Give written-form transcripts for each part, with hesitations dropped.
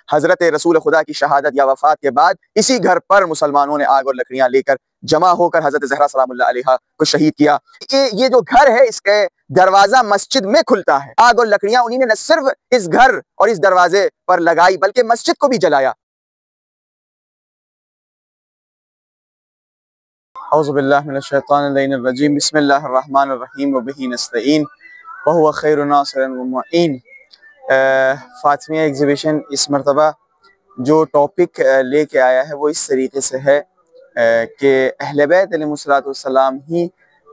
हजरत रसूल खुदा की शहादत या वफात के बाद इसी घर पर मुसलमानों ने आग और लकड़ियां लेकर जमा होकर हजरत ज़हरा सलामुल्लाह अलैहा को शहीद किया। ये जो घर है इसके दरवाजा मस्जिद में खुलता है। आग और लकड़ियां उन्हीं ने न सिर्फ इस घर और इस दरवाजे पर लगाई बल्कि मस्जिद को भी जलाया। औज़ु बिल्लाहि मिनश शैतानिर रजीम, बिस्मिल्लाहिर रहमानिर रहीम व बिही नस्तईन व हुवा खैरुन नासिरन व मुईन। फातिमिया एग्जीबिशन इस मरतबा जो टॉपिक लेके आया है वो इस तरीके से है कि अहले बैत अलैहिस्सलाम ही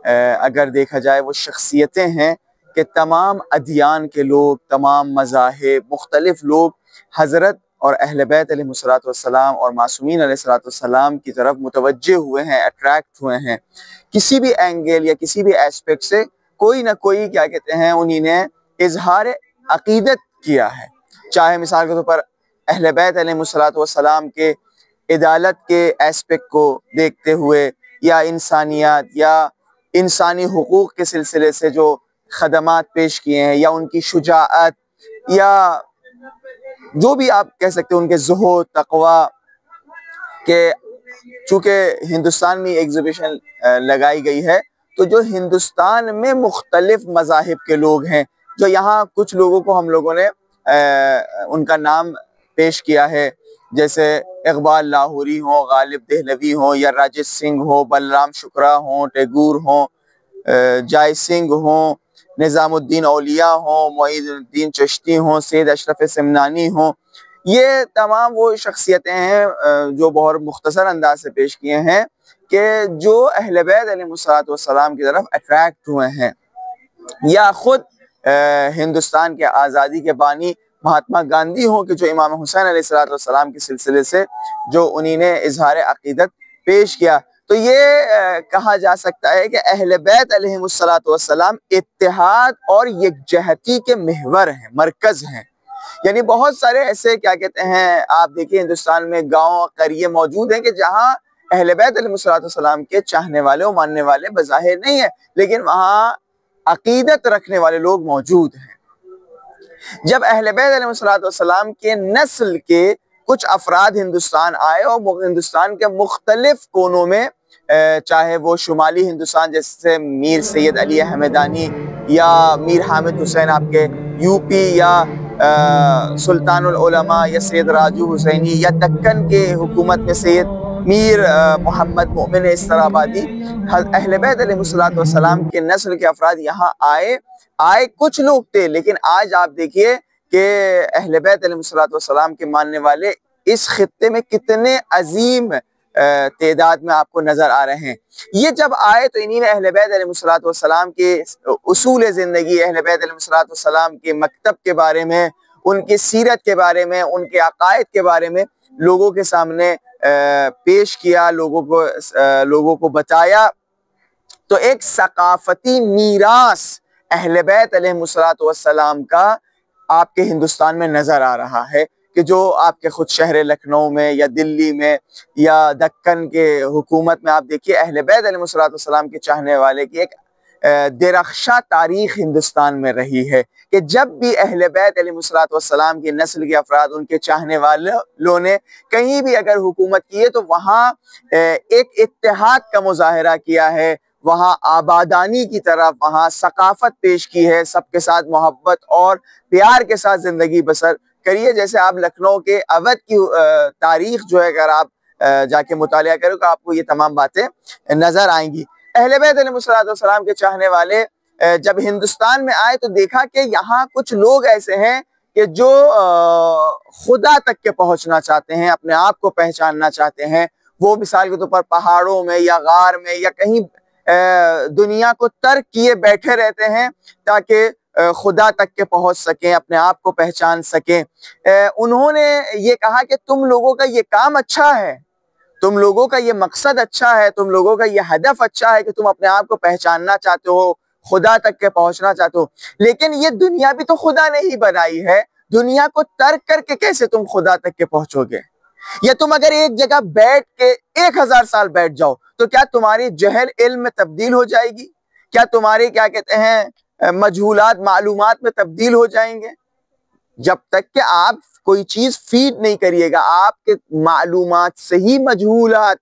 अगर देखा जाए वो शख्सियतें हैं कि तमाम अदियान के लोग, तमाम मज़ाहिब, मुख्तलिफ लोग हज़रत और अहले बैत अलैहिस्सलाम और मासूमीन अलैहिस्सलाम की तरफ मुतवज्जे हुए हैं, अट्रैक्ट हुए हैं। किसी भी एंगल या किसी भी एस्पेक्ट से कोई ना कोई क्या कहते हैं उन्हीं ने इजहार अकीदत किया है। चाहे मिसाल के तौर पर अहले बैत अलैहिस्सलाम के इदालत के एस्पेक्ट को देखते हुए या इंसानियत या इंसानी हुकूक के सिलसिले से जो खदमात पेश किए हैं या उनकी शुजाअत या जो भी आप कह सकते हो उनके ज़ुहूद तक़वा के, चूँकि हिंदुस्तान में एग्जीबिशन लगाई गई है तो जो हिंदुस्तान में मुख्तलिफ मज़ाहिब के लोग हैं, जो यहाँ कुछ लोगों को हम लोगों ने उनका नाम पेश किया है, जैसे इकबाल लाहौरी हो, गालिब देहलवी हो या राजेश सिंह हो, बलराम शुक्रा हो, टैगोर हो, जाय सिंह हो, निज़ामुद्दीन औलिया हो, मोइनुद्दीन चिश्ती हो, सैयद अशरफ सिमनानी हो। ये तमाम वो शख्सियतें हैं जो बहुत मुख्तसर अंदाज से पेश किए हैं कि जो अहले बैत अलैहिस्सलाम की तरफ अट्रैक्ट हुए हैं। या खुद हिंदुस्तान के आज़ादी के बानी महात्मा गांधी हो कि जो इमाम हुसैन अलैहिस्सलाम के सिलसिले से जो उन्हीं ने इजहार अकीदत पेश किया। तो ये कहा जा सकता है कि अहले बैत अलैहिस्सलाम इत्तेहाद और यकजहती के महवर हैं, मरकज़ हैं। यानी बहुत सारे ऐसे क्या कहते हैं, आप देखिए हिंदुस्तान में गाँव करिए मौजूद हैं कि जहाँ अहले बैत अलैहिस्सलाम के चाहने वाले और मानने वाले बज़ाहिर नहीं है, लेकिन वहाँ अकीदत रखने वाले लोग मौजूद हैं। जब अहले बैत अलैहिस्सलाम के नस्ल के कुछ अफराद हिंदुस्तान आए और हिंदुस्तान के मुख्तलिफ कोनों में, चाहे वो शुमाली हिंदुस्तान जैसे मीर सैयद अली हमदानी या मीर हामिद हुसैन आपके यूपी या सुल्तानुल उलमा या सैयद राजू हुसैनी या दक्कन के हुकूमत में सैयद मीर मोहम्मद मोमिन इस्तराबादी, अहले बैत अलैहिस्सलाम के नस्ल के अफराद यहाँ आए कुछ लोग थे, लेकिन आज आप देखिए कि अहले बैत अलैहिस्सलाम के मानने वाले इस खित्ते में कितने अजीम तादाद में आपको नजर आ रहे हैं। ये जब आए तो इन्हीं ने अहले बैत अलैहिस्सलाम के उसूल ज़िंदगी, अहले बैत अलैहिस्सलाम के मकतब के बारे में, उनकी सीरत के बारे में, उनके अकायद के बारे में लोगों के सामने पेश किया, लोगों को बताया। तो एक सकाफती मीरास अहले बैत अलैहिस्सलाम का आपके हिंदुस्तान में नजर आ रहा है कि जो आपके खुद शहर लखनऊ में या दिल्ली में या दक्कन के हुकूमत में आप देखिए अहले बैत अलैहिस्सलाम के चाहने वाले की एक दरख्शा तारीख हिंदुस्तान में रही है कि जब भी अहले बैत अलैहिस्सलाम की नस्ल के अफराद, उनके चाहने वालों ने कहीं भी अगर हुकूमत की है तो वहाँ एक इत्तेहाद का मुजाहरा किया है, वहाँ आबादानी की तरफ, वहाँ सकाफत पेश की है, सबके साथ मोहब्बत और प्यार के साथ ज़िंदगी बसर करिए। जैसे आप लखनऊ के अवध की तारीख जो है अगर आप जाके मुतालिया करो तो आपको ये तमाम बातें नज़र आएंगी। अहले बैत अलैहिस्सलाम के चाहने वाले जब हिंदुस्तान में आए तो देखा कि यहाँ कुछ लोग ऐसे हैं कि जो खुदा तक के पहुँचना चाहते हैं, अपने आप को पहचानना चाहते हैं। वो मिसाल के तौर पर पहाड़ों में या गार में या कहीं दुनिया को तर्क किए बैठे रहते हैं ताकि खुदा तक के पहुंच सकें, अपने आप को पहचान सकें। उन्होंने ये कहा कि तुम लोगों का ये काम अच्छा है, तुम लोगों का ये मकसद अच्छा है, तुम लोगों का ये हदफ अच्छा है कि तुम अपने आप को पहचानना चाहते हो, खुदा तक के पहुंचना चाहते हो, लेकिन ये दुनिया भी तो खुदा ने ही बनाई है, दुनिया को तर्क करके कैसे तुम खुदा तक के पहुंचोगे? या तुम अगर एक जगह बैठ के 1000 साल बैठ जाओ तो क्या तुम्हारी जहल इल्म में तब्दील हो जाएगी? क्या तुम्हारी क्या कहते हैं मजहूलात मालूमात में तब्दील हो जाएंगे? जब तक कि आप कोई चीज फीड नहीं करिएगा, आपके मालूमात से ही मजहूलात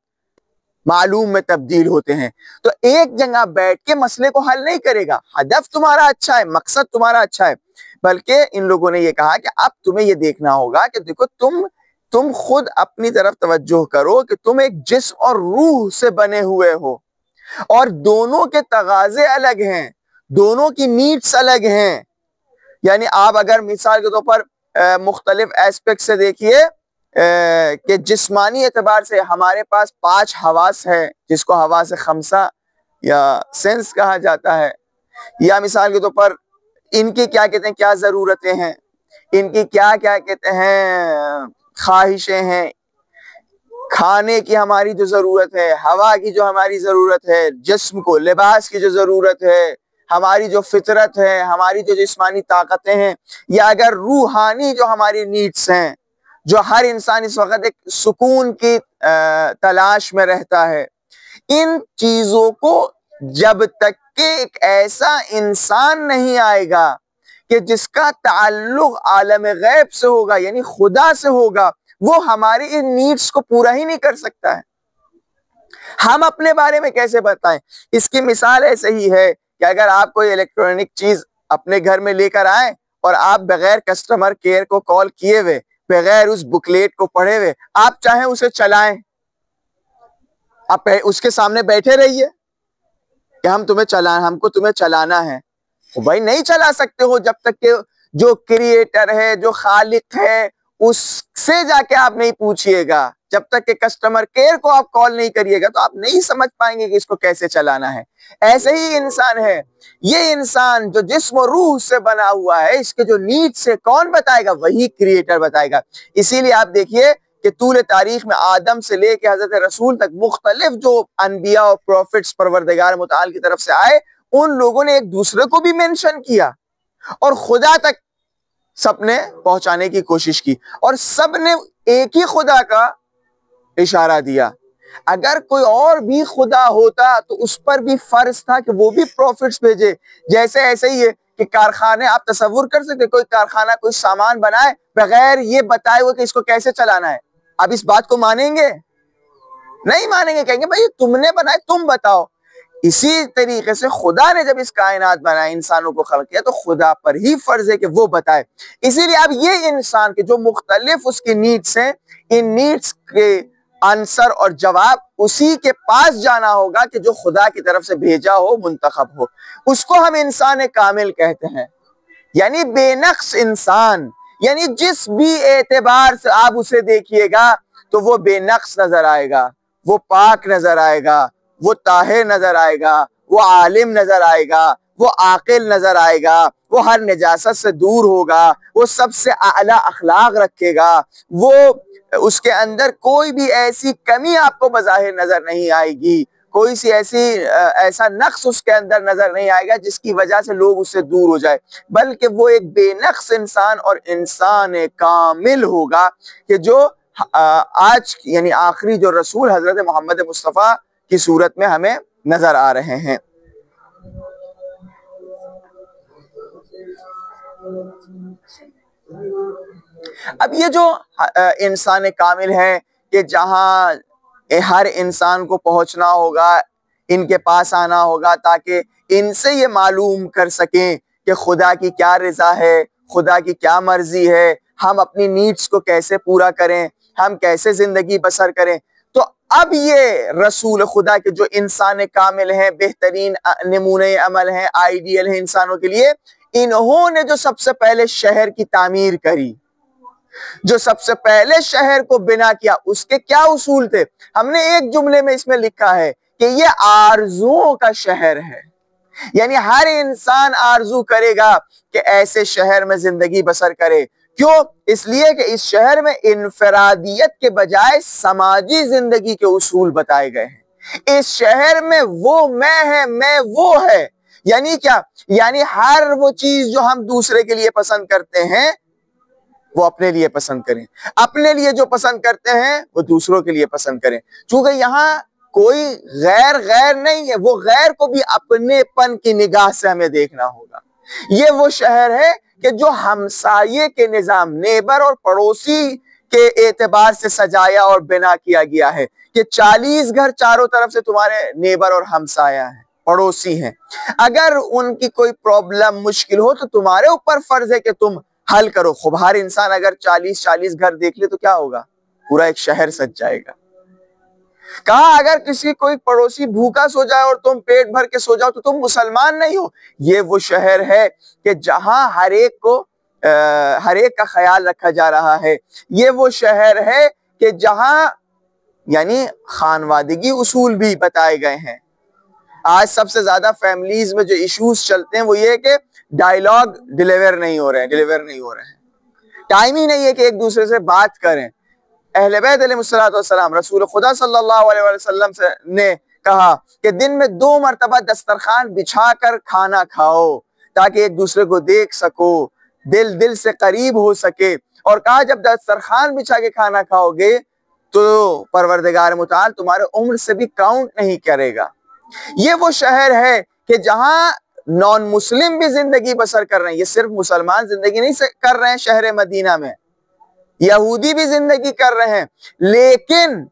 मालूम में तब्दील होते हैं। तो एक जगह बैठ के मसले को हल नहीं करेगा। हदफ तुम्हारा अच्छा है, मकसद तुम्हारा अच्छा है, बल्कि इन लोगों ने ये कहा कि अब तुम्हें ये देखना होगा कि देखो तुम खुद अपनी तरफ तवज्जो करो कि तुम एक जिस्म और रूह से बने हुए हो और दोनों के तगाजे अलग हैं, दोनों की नीड्स अलग हैं। यानी आप अगर मिसाल के तौर पर मुख्तलिफ एस्पेक्ट से देखिए कि जिस्मानी एतबार से हमारे पास 5 हवास है, जिसको हवास खमसा या सेंस कहा जाता है, या मिसाल के तौर पर इनकी क्या कहते हैं, क्या ज़रूरतें हैं, इनकी क्या क्या कहते हैं ख्वाहिशें हैं, खाने की हमारी जो ज़रूरत है, हवा की जो हमारी ज़रूरत है, जिस्म को लिबास की जो ज़रूरत है, हमारी जो फितरत है, हमारी जो जिस्मानी ताकतें हैं, या अगर रूहानी जो हमारी नीड्स हैं, जो हर इंसान इस वक्त एक सुकून की तलाश में रहता है। इन चीज़ों को जब तक कि एक ऐसा इंसान नहीं आएगा कि जिसका ताल्लुक आलम गैब से होगा, यानी खुदा से होगा, वो हमारी इन नीड्स को पूरा ही नहीं कर सकता है। हम अपने बारे में कैसे बताएं? इसकी मिसाल ऐसे ही है कि अगर आप कोई इलेक्ट्रॉनिक चीज अपने घर में लेकर आए और आप बगैर कस्टमर केयर को कॉल किए हुए, बगैर उस बुकलेट को पढ़े हुए आप चाहें उसे चलाएं, आप उसके सामने बैठे रहिए कि हमको तुम्हें चलाना है, तो भाई नहीं चला सकते हो जब तक कि जो क्रिएटर है, जो खालिक है, उससे जाके आप नहीं पूछिएगा, जब तक कि कस्टमर केयर को आप कॉल नहीं करिएगा तो आप नहीं समझ पाएंगे कि इसको कैसे चलाना है। ऐसे ही इंसान है, ये इंसान जो जिस्म और रूह से बना हुआ है, इसके जो नीड्स है कौन बताएगा? वही क्रिएटर बताएगा। इसीलिए आप देखिए कि तूल तारीख में आदम से लेके हजरत रसूल तक मुख्तलिफ जो अनबिया और प्रॉफिट्स परवरदिगार मुताल की तरफ से आए, उन लोगों ने एक दूसरे को भी मेंशन किया और खुदा तक सबने पहुंचाने की कोशिश की और सबने एक ही खुदा का इशारा दिया। अगर कोई और भी खुदा होता तो उस पर भी फर्ज था कि वो भी प्रॉफिट्स भेजे। जैसे ऐसे ही है कि कारखाने, आप तसव्वुर कर सकते, कोई कारखाना कोई सामान बनाए बगैर ये बताए हुए कि इसको कैसे चलाना है, अब इस बात को मानेंगे? नहीं मानेंगे, कहेंगे भाई तुमने बनाए, तुम बताओ। इसी तरीके से खुदा ने जब इस कायनात बनाया, इंसानों को खल्क किया, तो खुदा पर ही फर्ज है कि वो बताए। इसीलिए अब ये इंसान के जो मुख्तलिफ उसकी नीड्स हैं, इन नीड्स के आंसर और जवाब उसी के पास जाना होगा कि जो खुदा की तरफ से भेजा हो, मुंतखब हो। उसको हम इंसान कामिल कहते हैं, यानी बेनक्स इंसान। यानी जिस भी एतबार से आप उसे देखिएगा तो वो बेनक्स नजर आएगा, वो पाक नजर आएगा, वो ताहिर नजर आएगा, वो आलिम नजर आएगा, वो आकिल नजर आएगा, वो हर निजासत से दूर होगा, वो सबसे आला अखलाक रखेगा, वो उसके अंदर कोई भी ऐसी कमी आपको बज़ाहिर नजर नहीं आएगी, कोई सी ऐसा नक्स उसके अंदर नजर नहीं आएगा जिसकी वजह से लोग उससे दूर हो जाए, बल्कि वो एक बेनक्स इंसान और इंसान कामिल होगा कि जो आज यानी आखिरी जो रसूल हजरत मोहम्मद मुस्तफ़ा की सूरत में हमें नजर आ रहे हैं। अब ये जो इंसान कामिल है कि जहां हर इंसान को पहुंचना होगा, इनके पास आना होगा ताकि इनसे ये मालूम कर सकें कि खुदा की क्या रज़ा है, खुदा की क्या मर्जी है, हम अपनी नीड्स को कैसे पूरा करें, हम कैसे जिंदगी बसर करें। तो अब ये रसूल खुदा के जो इंसान कामिल हैं, बेहतरीन नमूने अमल हैं, आइडियल हैं इंसानों के लिए, इन्होंने जो सबसे पहले शहर की तामीर करी, जो सबसे पहले शहर को बिना किया, उसके क्या उसूल थे? हमने एक जुमले में इसमें लिखा है कि ये आरजुओं का शहर है। यानी हर इंसान आरजू करेगा कि ऐसे शहर में जिंदगी बसर करे। क्यों? इसलिए कि इस शहर में इनफरादियत के बजाय समाजी जिंदगी के उसूल बताए गए हैं। इस शहर में वो मैं है, मैं वो है। यानी क्या? यानी हर वो चीज जो हम दूसरे के लिए पसंद करते हैं वो अपने लिए पसंद करें, अपने लिए जो पसंद करते हैं वो दूसरों के लिए पसंद करें। चूंकि यहाँ कोई गैर नहीं है, वो गैर को भी अपनेपन की निगाह से हमें देखना होगा। ये वो शहर है कि जो हमसाये के निजाम, नेबर और पड़ोसी के एतबार से सजाया और बिना किया गया है कि 40 घर चारों तरफ से तुम्हारे नेबर और हमसाया है, पड़ोसी हैं। अगर उनकी कोई प्रॉब्लम मुश्किल हो तो तुम्हारे ऊपर फर्ज है कि तुम हल करो। खूब हर इंसान अगर 40-40 घर देख ले तो क्या होगा, पूरा एक शहर सज जाएगा। कहा अगर किसी कोई पड़ोसी भूखा सो जाए और तुम पेट भर के सो जाओ तो तुम मुसलमान नहीं हो। ये वो शहर है कि जहां हर एक का ख्याल रखा जा रहा है। ये वो शहर है कि जहां यानी खानवादगी उसूल भी बताए गए हैं। आज सबसे ज्यादा फैमिलीज में जो इश्यूज चलते हैं वो ये कि डायलॉग डिलीवर नहीं हो रहे हैं, टाइम ही नहीं है कि एक दूसरे से बात करें। अहले बैत अलैहिस्सलाम, रसूल खुदा सल्लल्लाहु अलैहि वसल्लम ने कहा कि दिन में 2 मरतबा दस्तरखान बिछाकर खाना खाओ ताकि एक दूसरे को देख सको, दिल से करीब हो सके। और कहा जब दस्तरखान बिछा के खाना खाओगे तो परवरदिगार मुताल तुम्हारे उम्र से भी काउंट नहीं करेगा। ये वो शहर है कि जहां नॉन मुस्लिम भी जिंदगी बसर कर रहे हैं। ये सिर्फ मुसलमान जिंदगी नहीं कर रहे हैं, शहर मदीना में यहूदी भी जिंदगी कर रहे हैं, लेकिन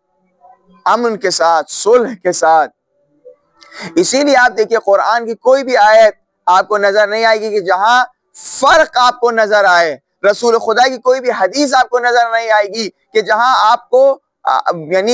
अमन के साथ, सुलह के साथ। इसीलिए आप देखिए कुरान की कोई भी आयत आपको नजर नहीं आएगी कि जहां फर्क आपको नजर आए। रसूल खुदा की कोई भी हदीस आपको नजर नहीं आएगी कि जहां आपको यानी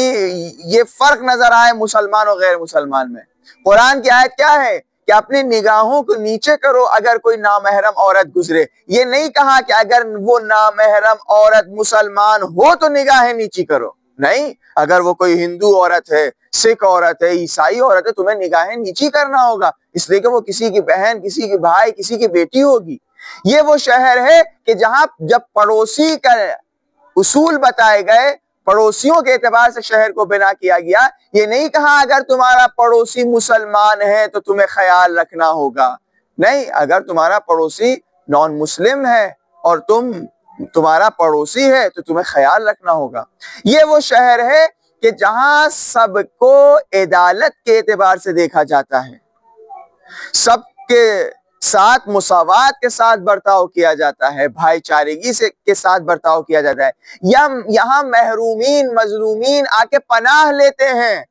ये फर्क नजर आए मुसलमान और गैर मुसलमान में। कुरान की आयत क्या है कि अपनी निगाहों को नीचे करो अगर कोई नामहरम औरत गुजरे। ये नहीं कहा कि अगर वो नामहरम औरत मुसलमान हो तो निगाहें नीची करो, नहीं। अगर वो कोई हिंदू औरत है, सिख औरत है, ईसाई औरत है, तुम्हें निगाहें नीची करना होगा, इसलिए कि वो किसी की बहन, किसी की भाई, किसी की बेटी होगी। ये वो शहर है कि जहां जब पड़ोसी का उसूल बताए गए, पड़ोसियों के एतबार से शहर को बिना किया गया। ये नहीं कहा अगर तुम्हारा पड़ोसी मुसलमान है तो तुम्हें ख्याल रखना होगा, नहीं। अगर तुम्हारा पड़ोसी नॉन मुस्लिम है और तुम्हारा पड़ोसी है तो तुम्हें ख्याल रखना होगा। ये वो शहर है कि जहां सबको अदालत के एतबार से देखा जाता है, सबके साथ मुसावात के साथ बर्ताव किया जाता है, भाईचारगी से के साथ बर्ताव किया जाता है। यहाँ महरूमीन, मजलूमीन आके पनाह लेते हैं।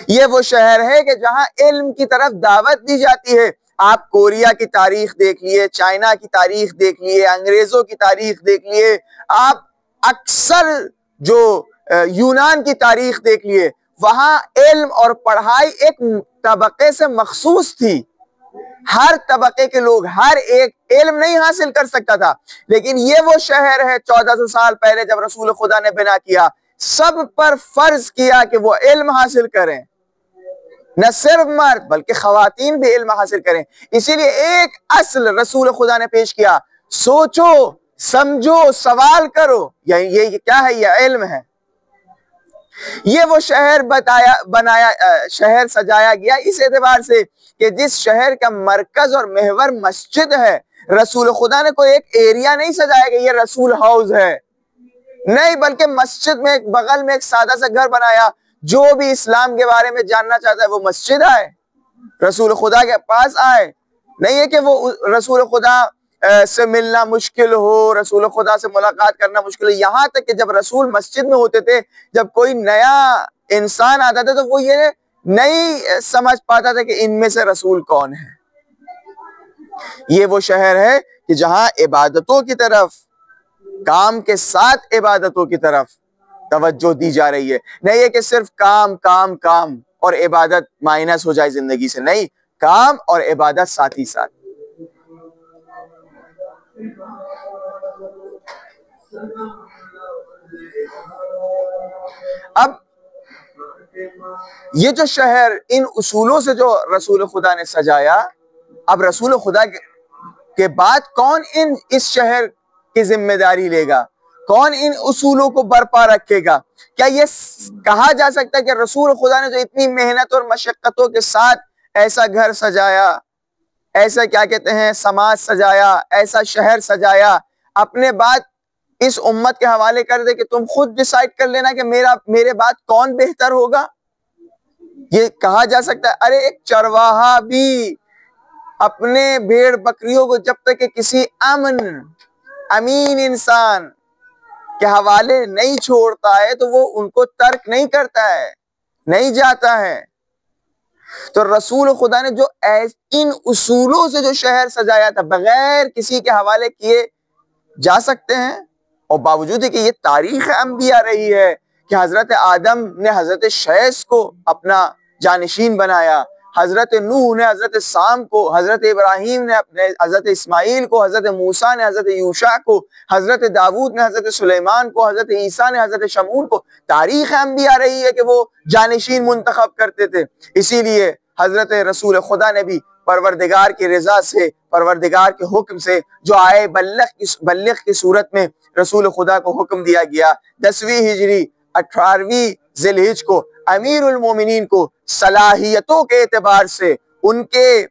ये वो शहर है कि जहां इल्म की तरफ दावत दी जाती है। आप कोरिया की तारीख देख लिए, चाइना की तारीख देख लिए, अंग्रेजों की तारीख देख लिए, आप अक्सर जो यूनान की तारीख देख लिए, वहां इल्म और पढ़ाई एक तबके से मखसूस थी। हर तबके के लोग, हर एक इल्म नहीं हासिल कर सकता था। लेकिन ये वो शहर है 1400 साल पहले जब रसूल खुदा ने बिना किया, सब पर फर्ज किया कि वो इल्म हासिल करें, न सिर्फ मर्द बल्कि खवातीन भी इल्म हासिल करें। इसीलिए एक असल रसूल खुदा ने पेश किया, सोचो, समझो, सवाल करो। ये क्या है? ये इल्म है। ये वो शहर शहर सजाया गया इस एतबार से कि जिस शहर का मरकज और महवर मस्जिद है, रसूल खुदा ने कोई एक एरिया नहीं सजाया कि ये रसूल हाउस है, नहीं, बल्कि मस्जिद में एक बगल में एक सादा सा घर बनाया। जो भी इस्लाम के बारे में जानना चाहता है वो मस्जिद आए, रसूल खुदा के पास आए। नहीं है कि वो रसूल खुदा से मिलना मुश्किल हो, रसूल खुदा से मुलाकात करना मुश्किल हो। यहाँ तक कि जब रसूल मस्जिद में होते थे, जब कोई नया इंसान आता था तो वो ये नहीं समझ पाता था कि इनमें से रसूल कौन है। ये वो शहर है कि जहां इबादतों की तरफ, काम के साथ इबादतों की तरफ तवज्जो दी जा रही है। नहीं है कि सिर्फ काम काम काम और इबादत माइनस हो जाए जिंदगी से, नहीं, काम और इबादत साथ ही साथ। अब ये जो शहर इन उसूलों से जो रसूल खुदा ने सजाया, अब रसूल खुदा के बाद कौन इस शहर की जिम्मेदारी लेगा? कौन इन उसूलों को बरपा रखेगा? क्या ये कहा जा सकता है कि रसूल खुदा ने जो इतनी मेहनत और मशक्कतों के साथ ऐसा घर सजाया, ऐसा क्या कहते हैं समाज सजाया, ऐसा शहर सजाया, अपने बाद इस उम्मत के हवाले कर दे कि तुम खुद डिसाइड कर लेना कि मेरे बाद कौन बेहतर होगा? ये कहा जा सकता है? अरे एक चरवाहा भी अपने भेड़ बकरियों को जब तक कि किसी अमीन इंसान के हवाले नहीं छोड़ता है तो वो उनको तर्क नहीं करता है, नहीं जाता है। तो रसूल खुदा ने जो इन उसूलों से जो शहर सजाया था, बगैर किसी के हवाले किए जा सकते हैं। और बावजूद कि ये तारीख अंबिया रही है कि हजरत आदम ने हजरत शैस को अपना जानशीन बनाया, हजरत नूह ने हजरत साम को, हजरत इब्राहिम ने अपने हजरत इस्माइल को, हजरत मूसा ने हजरत यूशा को, हजरत दाऊद ने हजरत सुलेमान को, हजरत ईसा ने हजरत शमून को। तारीख अंबिया रही है कि वो जानशीन मुंतखब करते थे। इसीलिए हजरत रसूल खुदा ने भी परवरदिगार की रजा से, परवरदिगार के हुक्म से जो आए बल्लिग की सूरत में रसूल खुदा को हुक्म दिया गया, 10वीं हिजरी 18वीं जिलहिज को अमीरुल मोमिनीन को सलाहियतों के एतबार से, उनके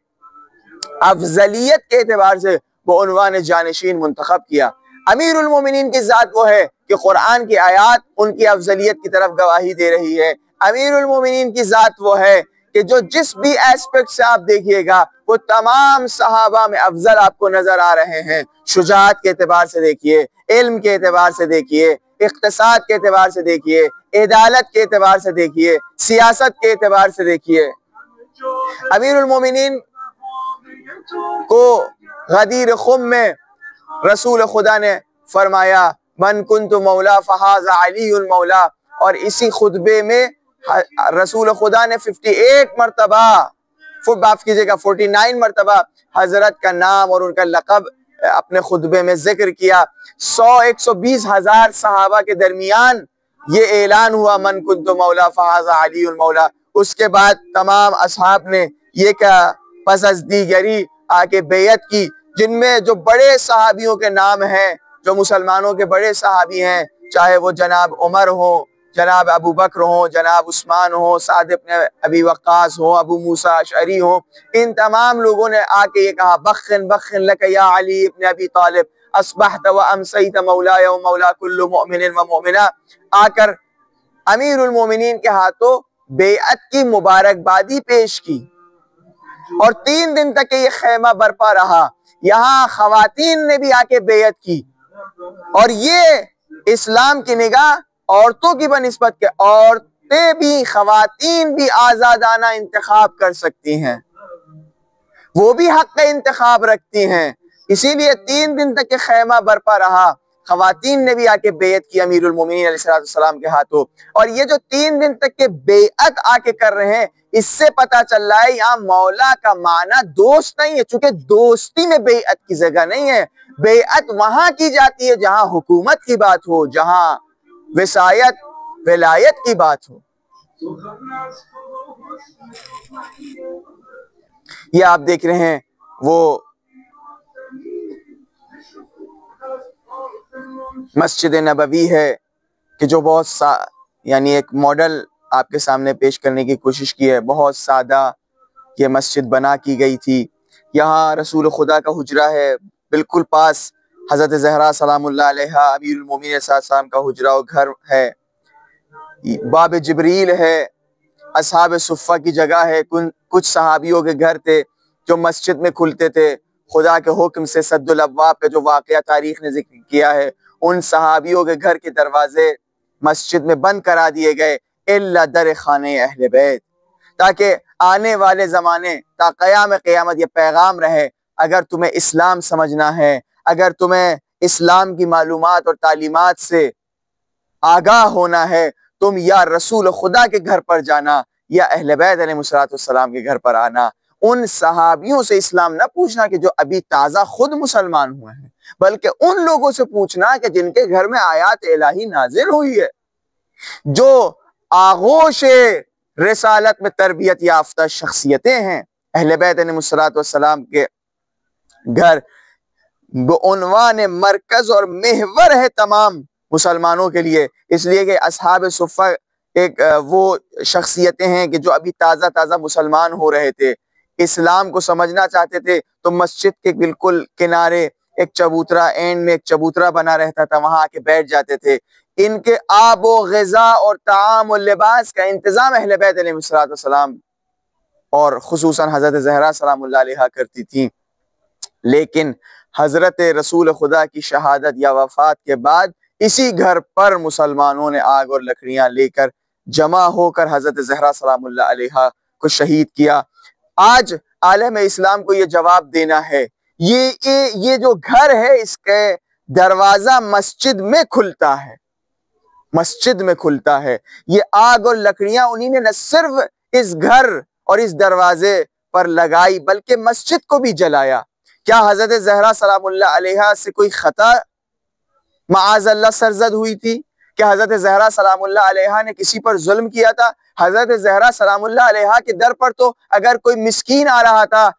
अफजलियत के एतबार से वो उन्वान जानशीन मुंतखब किया। अमीरुल मोमिनीन की जात वो है कि कुरान की आयात उनकी अफजलियत की तरफ गवाही दे रही है। अमीरुल मोमिनीन की जात वो है कि जो जिस भी एस्पेक्ट से आप देखिएगा वो तमाम सहाबा में अफजल आपको नजर आ रहे हैं। शुजाअत के एतबार से देखिए, इल्म के एतबार से देखिए, इख्तिसाद के एतबार से देखिए, अदालत के एतबार से देखिए, सियासत के एतबार से देखिए। अमीरुल मोमिनीन को गदीर खुम में रसूल खुदा ने फरमाया मन कुन्तु मौला फहाज़ा अलीयुल मौला, और इसी खुतबे में रसूल खुदा ने 58 मरतबा, माफ कीजिएगा 49 मरतबा हजरत का नाम और उनका लक़ब अपने खुतबे में जिक्र किया। 120 हजार सहाबा के दरमियान ये ऐलान हुआ मन कुन्तु मौला फहाज़ा अलीयुल मौला। उसके बाद तमाम असहाब ने ये क्या पस अज़ दीगरी आके बैयत की, जिनमें जो बड़े सहाबियों के नाम हैं, जो मुसलमानों के बड़े सहाबी हैं, चाहे वो जनाब उमर हो, जनाब अबू बकर हो, जनाब उस्मान हो, साद इब्न अबी वक्कास हो, अबू मूसा अशअरी हो, इन तमाम लोगों ने आके ये कहा बख्खिन बख्खिन लक या अली इब्न अबी तालिब अस्बहत व अमसैत मौलाय व मौला कुल्लु मुमिनिन व मुमिना। आकर अमीरुल मोमिनीन के हाथों बेअत की मुबारकबादी पेश की और 3 दिन तक ये खैमा बरपा रहा। यहाँ खवातीन ने भी आके बेअत की और ये इस्लाम की निगाह औरतों की बनिस्बत के, औरतें भी, खवातीन भी आजादाना इंतखाब कर सकती हैं, वो भी हक का इंतखाब रखती हैं। इसीलिए 3 दिन तक के खैमा बरपा रहा। खवातीन ने भी आके बेअत की अमीरुल मोमिनीन अलैहिस्सलाम के हाथों। और ये जो 3 दिन तक के बेअत आके कर रहे हैं, इससे पता चल रहा है यहाँ मौला का माना दोस्त नहीं है, चूंकि दोस्ती में बेअत की जगह नहीं है। बेअत वहां की जाती है जहां हुकूमत की बात हो, जहां विसायत विलायत की बात हो। ये आप देख रहे हैं वो मस्जिद नबवी है कि जो बहुत यानी एक मॉडल आपके सामने पेश करने की कोशिश की है। बहुत सादा ये मस्जिद बना की गई थी। यहाँ रसूल खुदा का हुजरा है, बिल्कुल पास हज़रत ज़हरा सलामुल्लाह अलैहा अमीरुल मोमिनीन सलाम का हुजरा और घर है। बाब जिब्रील है, असहाब सुफ़ा की जगह है। कुछ सहाबियों के घर थे जो मस्जिद में खुलते थे। खुदा के हुक्म से सद्दुल अब्वाब का जो वाक़या तारीख ने जिक्र किया है, उन सहाबियों के घर के दरवाजे मस्जिद में बंद करा दिए गए इल्ला दर खाने अहले बैत, ताकि आने वाले ज़माने ता क़याम क़यामत ये पैगाम रहे, अगर तुम्हें इस्लाम समझना है, अगर तुम्हें इस्लाम की मालूमात और तालीमात से आगाह होना है, तुम या रसूल खुदा के घर पर जाना या अहले बैत अलैहिस्सलाम के घर पर आना। उन सहाबियों से इस्लाम न पूछना कि जो अभी ताज़ा खुद मुसलमान हुए हैं, बल्कि उन लोगों से पूछना कि जिनके घर में आयात इलाही नाजिल हुई है, जो आगोश रिसालत में तरबियत याफ्ता शख्सियतें हैं। अहले बैत अलैहिस्सलाम के घर उन्वान मरकज और महवर है तमाम मुसलमानों के लिए, इसलिए कि असहाब सुफ़ा एक वो शख्सियतें हैं कि जो अभी ताज़ा ताज़ा मुसलमान हो रहे थे, इस्लाम को समझना चाहते थे। तो मस्जिद के बिल्कुल किनारे एक चबूतरा, एंड में एक चबूतरा बना रहता था, वहां आके बैठ जाते थे। इनके आब व ग़िज़ा और ताआम और लिबास का इंतजाम अहले बैत अलैहिस्सलाम और खुसूसन हज़रत ज़हरा सलामुल्लाह अलैहा करती थी। लेकिन हज़रत रसूल खुदा की शहादत या वफ़ात के बाद इसी घर पर मुसलमानों ने आग और लकड़ियाँ लेकर जमा होकर हज़रत ज़हरा सलामुल्लाह अलैहा को शहीद किया। आज आलम इस्लाम को ये जवाब देना है, ये जो घर है इसके दरवाज़ा मस्जिद में खुलता है, मस्जिद में खुलता है। ये आग और लकड़ियाँ उन्हीं ने न सिर्फ इस घर और इस दरवाजे पर लगाई बल्कि मस्जिद को भी जलाया। क्या हज़रत ज़हरा सलामुल्लाह अलैहा से कोई खता माअज़ल्लाह सरज़द हुई थी? क्या हज़रत ज़हरा सलामुल्लाह अलैहा ने किसी पर जुल्म किया था? हज़रत ज़हरा सलामुल्लाह अलैहा के दर पर तो अगर कोई मिस्कीन आ रहा था,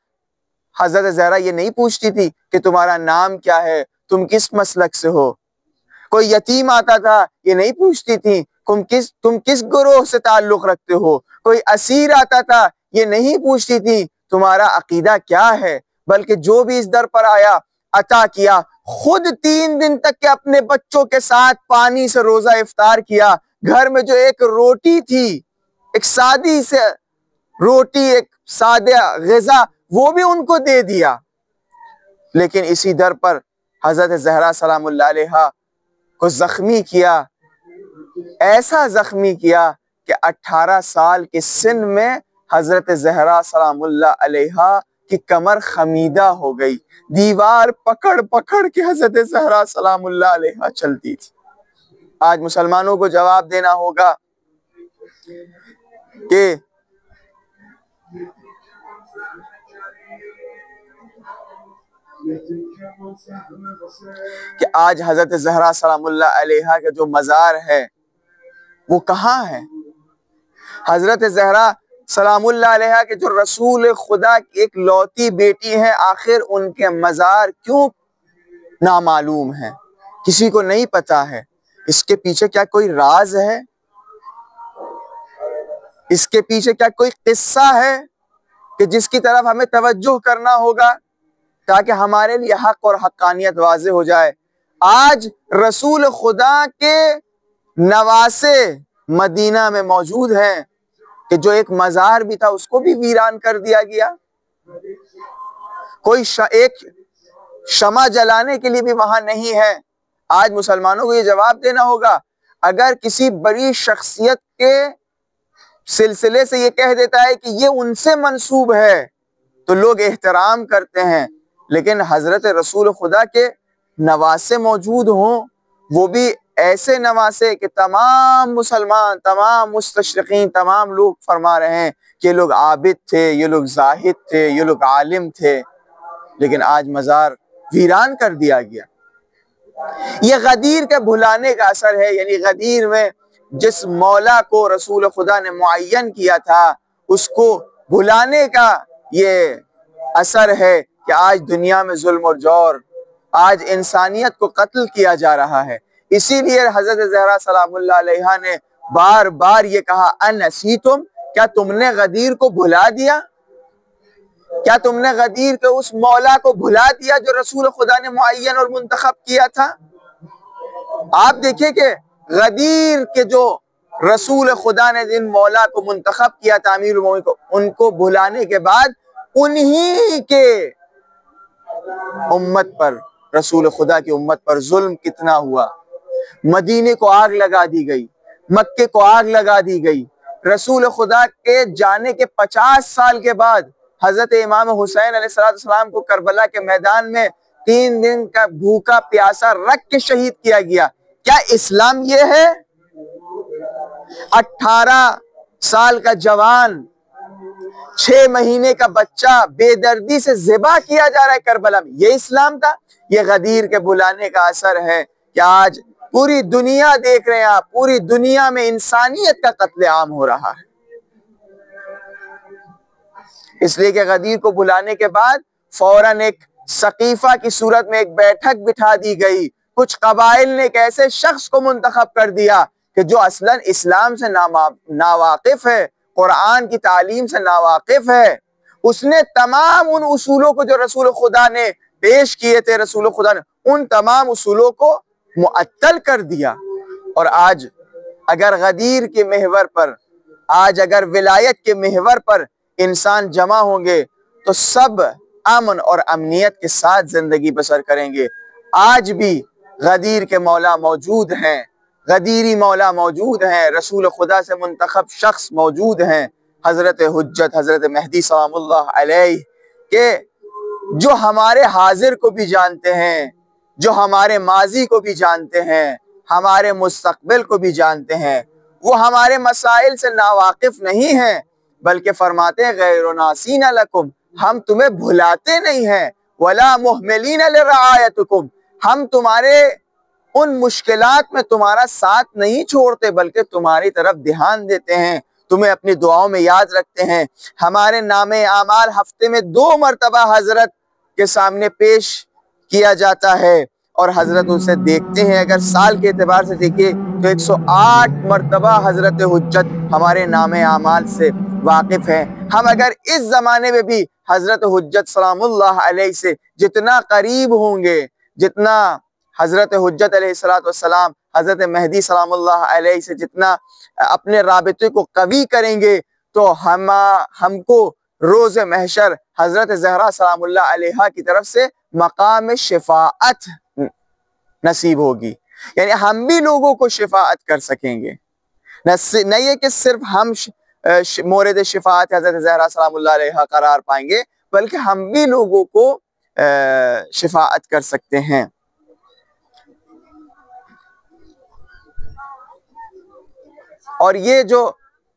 हज़रत ज़हरा ये नहीं पूछती थी कि तुम्हारा नाम क्या है, तुम किस मसलक से हो। कोई यतीम आता था, ये नहीं पूछती थी तुम किस गुरोह से ताल्लुक रखते हो। कोई असीर आता था, ये नहीं पूछती थी तुम्हारा अकीदा क्या है, बल्कि जो भी इस दर पर आया अता किया। खुद 3 दिन तक के अपने बच्चों के साथ पानी से रोजा इफ्तार किया। घर में जो एक रोटी थी, एक सादी से रोटी, एक सादा ग़िज़ा, वो भी उनको दे दिया। लेकिन इसी दर पर हज़रत ज़हरा सलामुल्लाह अलैहा को जख्मी किया, ऐसा जख्मी किया कि 18 साल के सिन में हज़रत ज़हरा सलामुल्लाह अलैहा की कमर खमीदा हो गई। दीवार पकड़ पकड़ के हज़रत ज़हरा सलामुल्लाह अलैहा चलती थी। आज मुसलमानों को जवाब देना होगा कि आज हज़रत ज़हरा सलामुल्लाह अलैहा का जो मज़ार है वो कहाँ है? हज़रत ज़हरा सलामुल्लाह अलैहा के जो रसूल खुदा की एक लौती बेटी हैं, आखिर उनके मज़ार क्यों नामालूम है? किसी को नहीं पता है। इसके पीछे क्या कोई राज है? इसके पीछे क्या कोई किस्सा है कि जिसकी तरफ हमें तवज्जो करना होगा ताकि हमारे लिए हक और हक्कानियत वाज़े हो जाए? आज रसूल खुदा के नवासे मदीना में मौजूद हैं कि जो एक मज़ार भी था उसको भी वीरान कर दिया गया। कोई एक शमा जलाने के लिए भी वहां नहीं है। आज मुसलमानों को ये जवाब देना होगा, अगर किसी बड़ी शख्सियत के सिलसिले से ये कह देता है कि ये उनसे मंसूब है तो लोग एहतराम करते हैं, लेकिन हजरत रसूल खुदा के नवासे मौजूद हों, वो भी ऐसे नवासे कि तमाम मुसलमान, तमाम मुस्तशरिकीन, तमाम लोग फरमा रहे हैं कि ये लोग आबिद थे, ये लोग जाहिद थे, ये लोग आलिम थे, लेकिन आज मज़ार वीरान कर दिया गया। ये गदीर के भुलाने का असर है, यानी गदीर में जिस मौला को रसूल खुदा ने मुअय्यन किया था उसको भुलाने का ये असर है कि आज दुनिया में जुल्म और जौर, आज इंसानियत को कत्ल किया जा रहा है। इसीलिए हजरत ज़हरा सलामुल्लाह अलैहा ने बार बार ये कहा, अनसीतुम, क्या तुमने गदीर को भुला दिया? क्या तुमने गदीर के उस मौला को भुला दिया जो रसूल खुदा ने मुअय्यन और मुंतखब किया था? आप देखिए कि गदीर के जो रसूल खुदा ने जिन मौला को मुंतखब किया था अमीरुल मोमिनीन को, उनको भुलाने के बाद उन्हीं के उम्मत पर, रसूल खुदा की उम्मत पर जुल्म कितना हुआ। मदीने को आग लगा दी गई, मक्के को आग लगा दी गई। रसूल खुदा के जाने के 50 साल के बाद हजरत इमाम हुसैन अलैहिस्सलाम को करबला के मैदान में 3 दिन का भूखा प्यासा रख के शहीद किया गया। क्या इस्लाम ये है? 18 साल का जवान, 6 महीने का बच्चा बेदर्दी से ज़िबा किया जा रहा है करबला में, ये इस्लाम था? ये गदीर के बुलाने का असर है कि आज पूरी दुनिया देख रहे हैं आप, पूरी दुनिया में इंसानियत का कत्ले आम हो रहा है। इसलिए कि गदीर को बुलाने के बाद फौरन एक सकीफा की सूरत में एक बैठक बिठा दी गई। कुछ कबाइल ने एक ऐसे शख्स को मुंतखब कर दिया कि जो असलन इस्लाम से नावाकिफ है, कुरान की तालीम से नावाकिफ है। उसने तमाम उन उसूलों को जो रसूल खुदा ने पेश किए थे, रसूल खुदा ने उन तमाम उसूलों को मुअत्तल कर दिया। और आज अगर गदीर के महवर पर, आज अगर विलायत के महवर पर इंसान जमा होंगे तो सब अमन और अमनियत के साथ जिंदगी बसर करेंगे। आज भी गदीर के मौला मौजूद हैं, गदीरी मौला मौजूद हैं, रसूल खुदा से मुंतखब शख्स मौजूद हैं, हजरत हुज्जत हजरत मेहदी सलामुल्लाह अलैहि के, जो हमारे हाजिर को भी जानते हैं, जो हमारे माजी को भी जानते हैं, हमारे मुस्तकबिल को भी जानते हैं। वो हमारे मसाइल से नावाकिफ नहीं हैं, बल्कि फरमाते हैं गैर नासीन लकुम, हम तुम्हें भुलाते नहीं हैं, वला मुहमिलीन लिरआयतकुम, हम तुम्हारे उन मुश्किलात में तुम्हारा साथ नहीं छोड़ते, बल्कि तुम्हारी तरफ ध्यान देते हैं, तुम्हें अपनी दुआओं में याद रखते हैं। हमारे नामे आमाल हफ्ते में 2 मरतबा हजरत के सामने पेश किया जाता है और हजरत उसे देखते हैं। अगर साल के एतबार से देखिए तो 108 मरतबा हजरत हुज्जत हमारे नामे आमाल से वाकिफ है। हम अगर इस जमाने में भी हजरत हुज्जत सलामुल्लाह अलैहि से जितना करीब होंगे, जितना हजरत हुज्जत अलैहिस्सलाम हजरत मेहदी सलामुल्लाह अलैहि से जितना अपने राबिते को कवी करेंगे, तो हमको रोज महशर हजरत ज़हरा सलामुल्लाह अलैहा की तरफ से मकाम शिफाअत नसीब होगी। यानी हम भी लोगों को शिफाअत कर सकेंगे, न ये कि सिर्फ हम मोरद शिफाअत हजरत ज़हरा सलामुल्लाह अलैहा करार पाएंगे, बल्कि हम भी लोगों को शिफाअत कर सकते हैं। और ये जो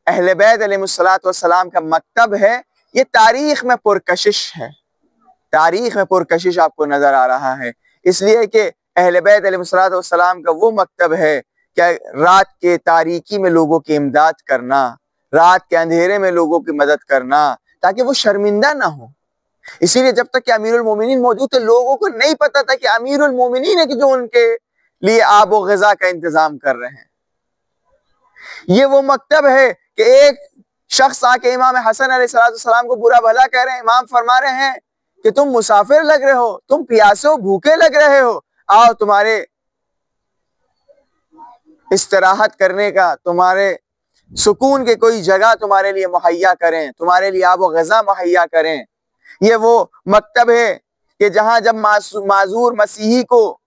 अहले बैत अलैहिमुस्सलातु वस्सलाम का मकतब है, ये तारीख में पुरकशिश है, तारीख में पुरकशिश आपको नजर आ रहा है, इसलिए कि अहले बैत अलैहिमुस्सलातु वस्सलाम का वो मकतब है कि रात के तारीकी में लोगों की इमदाद करना, रात के अंधेरे में लोगों की मदद करना, ताकि वो शर्मिंदा ना हो। इसीलिए जब तक कि अमीरुल मोमिनीन मौजूद थे, लोगों को नहीं पता था कि अमीरुल मोमिनीन है कि जो उनके लिए आब व ग़िज़ा का इंतजाम कर रहे हैं। ये वो मकतब है कि एक शख्स आके इमाम हसन अलैहिस्सलाम को बुरा भला कह रहे हैं, इमाम फरमा रहे हैं कि तुम मुसाफिर लग रहे हो, तुम प्यासे हो, भूखे लग रहे हो, आओ तुम्हारे इस्तराहत करने का, तुम्हारे सुकून के कोई जगह तुम्हारे लिए मुहैया करें, तुम्हारे लिए आब व ग़िज़ा मुहैया करें। ये वो मकतब है कि जहां जब माजूर मसीही को,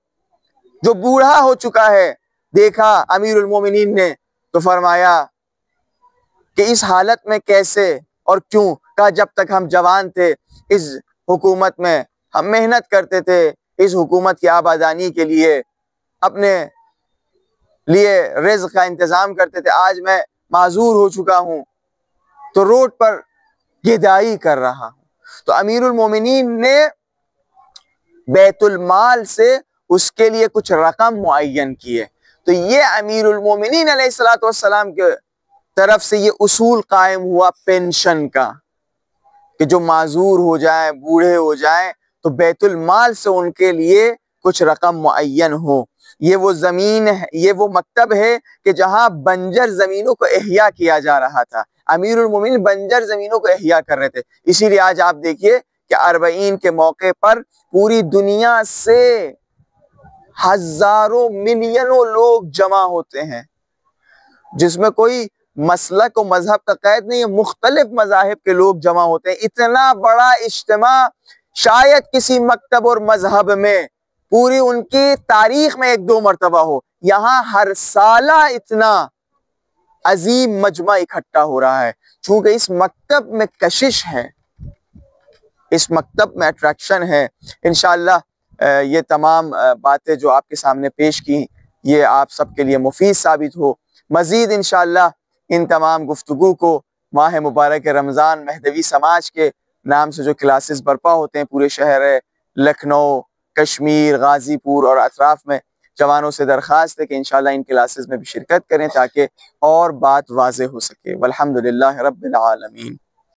जो बूढ़ा हो चुका है, देखा अमीरुल मोमिनीन ने, तो फरमाया कि इस हालत में कैसे और क्यों? कहा जब तक हम जवान थे, इस हुकूमत में हम मेहनत करते थे, इस हुकूमत की आबादानी के लिए अपने लिए रिज़्क़ का इंतजाम करते थे। आज मैं माजूर हो चुका हूं तो रोड पर गिदाई कर रहा हूं। तो अमीरुल मोमिनीन ने बैतुल माल से उसके लिए कुछ रकम मुअय्यन किए। तो ये अमीरुल मोमिनीन अलैहिस्सलातु वस्सलाम के तरफ से ये उसूल कायम हुआ पेंशन का, कि जो माजूर हो जाए, बूढ़े हो जाए, तो बैतुल माल से उनके लिए कुछ रकम मुअय्यन हो। ये वो जमीन है, ये वो मकतब है कि जहां बंजर जमीनों को एहया किया जा रहा था। अमीरुल मोमिनीन बंजर जमीनों को एहया कर रहे थे। इसीलिए आज आप देखिए कि अरबईन के मौके पर पूरी दुनिया से हजारों मिलियनों लोग जमा होते हैं, जिसमें कोई मसलक और मजहब का कैद नहीं है, मुख्तलिफ मजाहिब के लोग जमा होते हैं। इतना बड़ा इज्तिमा शायद किसी मकतब और मजहब में पूरी उनकी तारीख में 1-2 मरतबा हो। यहाँ हर साला इतना अजीम मजमा इकट्ठा हो रहा है, चूंकि इस मकतब में कशिश है, इस मकतब में अट्रैक्शन है। इंशाअल्लाह ये तमाम बातें जो आपके सामने पेश की, ये आप सबके लिए मुफीद साबित हो। मज़ीद इंशाअल्लाह इन तमाम गुफ्तगू को माह मुबारक रमज़ान महदवी समाज के नाम से जो क्लासेस बर्पा होते हैं पूरे शहर लखनऊ, कश्मीर, गाज़ीपुर और अतराफ़ में, जवानों से दरख्वास्त है कि इंशाअल्लाह इन क्लासेस में भी शिरकत करें ताकि और बात वाज़ेह हो सके। वल्हम्दुलिल्लाह रब्बिल आलमीन।